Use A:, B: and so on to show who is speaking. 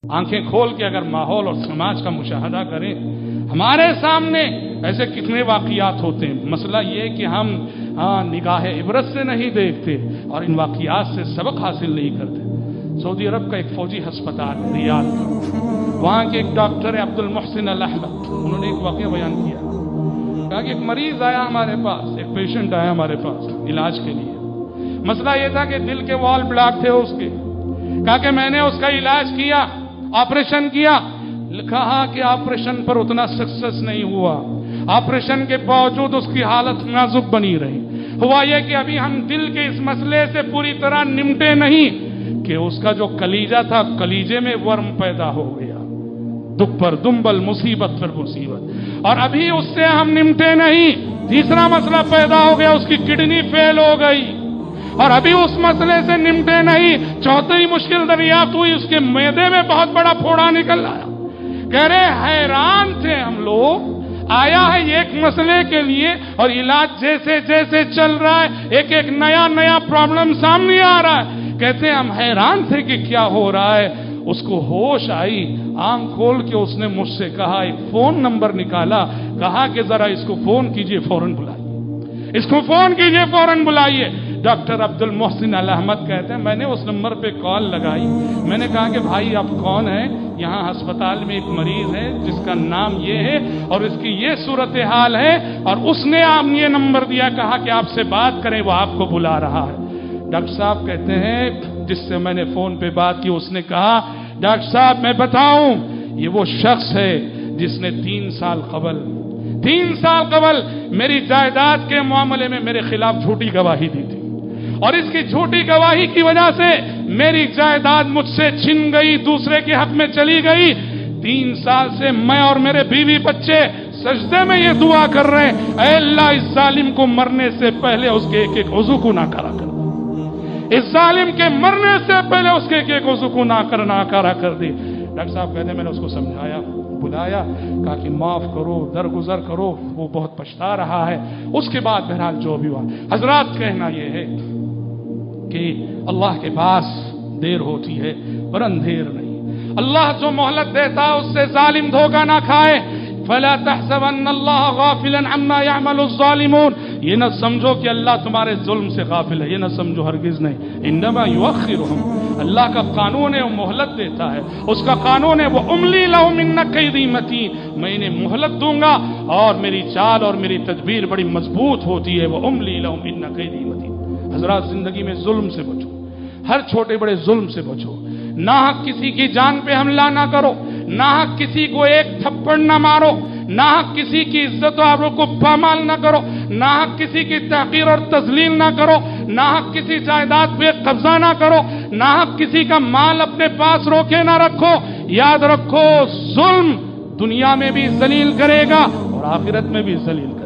A: آنکھیں کھول کے اگر ماحول اور سماج کا مشاہدہ کریں، ہمارے سامنے ایسے کتنے واقعات ہوتے ہیں۔ مسئلہ یہ کہ ہم نگاہ عبرت سے نہیں دیکھتے اور ان واقعات سے سبق حاصل نہیں کرتے۔ سعودی عرب کا ایک فوجی ہسپتال ریاض، وہاں کے ایک ڈاکٹر عبد المحسن الاحمد، انہوں نے ایک واقعہ بیان کیا، کہا کہ ایک مریض آیا ہمارے پاس، ایک پیشنٹ آیا ہمارے پاس علاج کے لیے۔ مسئلہ یہ تھا کہ دل کے وال بلاک تھے اس کے۔ کہا کہ میں نے اس کا علاج کیا، آپریشن کیا، کہا کہ آپریشن پر اتنا سکسس نہیں ہوا، آپریشن کے باوجود اس کی حالت نازک بنی رہی۔ ہوا یہ کہ ابھی ہم دل کے اس مسئلے سے پوری طرح نمٹے نہیں کہ اس کا جو کلیجہ تھا، کلیجے میں ورم پیدا ہو گیا، دکھ پر دنبل، مصیبت پر مصیبت، اور ابھی اس سے ہم نمٹے نہیں۔ تیسرا مسئلہ پیدا ہو گیا، اس کی کڈنی فیل ہو گئی، اور ابھی اس مسئلے سے نمٹے نہیں۔ چوتھی مشکل دریافت ہوئی، اس کے معدے میں بہت بڑا پھوڑا نکل آیا۔ کہہ رہے حیران تھے ہم لوگ، آیا ہے ایک مسئلے کے لیے اور علاج جیسے جیسے چل رہا ہے ایک ایک نیا پرابلم سامنے آ رہا ہے۔ کہتے ہیں ہم حیران تھے کہ کیا ہو رہا ہے۔ اس کو ہوش آئی، آنکھ کھول کے اس نے مجھ سے کہا، ایک فون نمبر نکالا، کہا کہ ذرا اس کو فون کیجئے، فوراً بلائیے، اس کو فون کیجئے، فوراً بلائیے۔ ڈاکٹر عبد المحسن الاحمد کہتے ہیں میں نے اس نمبر پہ کال لگائی، میں نے کہا کہ بھائی آپ کون ہیں؟ یہاں ہسپتال میں ایک مریض ہے جس کا نام یہ ہے اور اس کی یہ صورتحال ہے، اور اس نے آپ یہ نمبر دیا، کہا کہ آپ سے بات کریں، وہ آپ کو بلا رہا ہے۔ ڈاکٹر صاحب کہتے ہیں جس سے میں نے فون پہ بات کی، اس نے کہا ڈاکٹر صاحب میں بتاؤں، یہ وہ شخص ہے جس نے 3 سال قبل میری جائیداد کے معاملے میں میرے خلاف جھوٹی گواہی دی تھی، اور اس کی جھوٹی گواہی کی وجہ سے میری جائیداد مجھ سے چھن گئی، دوسرے کے حق میں چلی گئی۔ 3 سال سے میں اور میرے بیوی بچے سجدے میں یہ دعا کر رہے ہیں، اے اللہ اس ظالم کو مرنے سے پہلے اس کے ایک ایک عضو کو نہ کرا کر، اس ظالم کے مرنے سے پہلے اس کے ایک ایک عضو کو نہ کرا کر دی۔ ڈاکٹر صاحب کہتے ہیں میں نے اس کو سمجھایا، بلایا، کہا کہ معاف کرو، درگزر کرو، وہ بہت پچھتا رہا ہے۔ اس کے بعد بہرحال جو بھی ہوا، حضرات کہنا یہ ہے کہ اللہ کے پاس دیر ہوتی ہے پر اندھیر نہیں۔ اللہ جو مہلت دیتا ہے اس سے ظالم دھوکہ نہ کھائے۔ فَلَا تَحْسَبَنَّ اللَّهَ غَافِلًا عَمَّا يَعْمَلُ الظَّالِمُونَ، یہ نہ سمجھو کہ اللہ تمہارے ظلم سے غافل ہے، یہ نہ سمجھو، ہرگز نہیں۔ انما يُؤَخِّرُهُمْ، اللہ کا قانون ہے، وہ مہلت دیتا ہے، اس کا قانون ہے وہ املی لهم ان کیدی متین، میں انہیں مہلت دوں گا اور میری چال اور میری تدبیر بڑی مضبوط ہوتی ہے، وہ املی لهم ان کیدی متین۔ حضرات زندگی میں ظلم سے بچو، ہر چھوٹے بڑے ظلم سے بچو، ناحق کسی کی جان پہ حملہ نہ کرو، ناحق کسی کو ایک تھپڑ نہ مارو، ناحق کسی کی عزت و آبرو کو پامال نہ کرو، ناحق کسی کی تحقیر اور تذلیل نہ کرو، ناحق کسی جائیداد پہ قبضہ نہ کرو، ناحق کسی کا مال اپنے پاس روکے نہ رکھو۔ یاد رکھو ظلم دنیا میں بھی ذلیل کرے گا اور آخرت میں بھی ذلیل کرے گا۔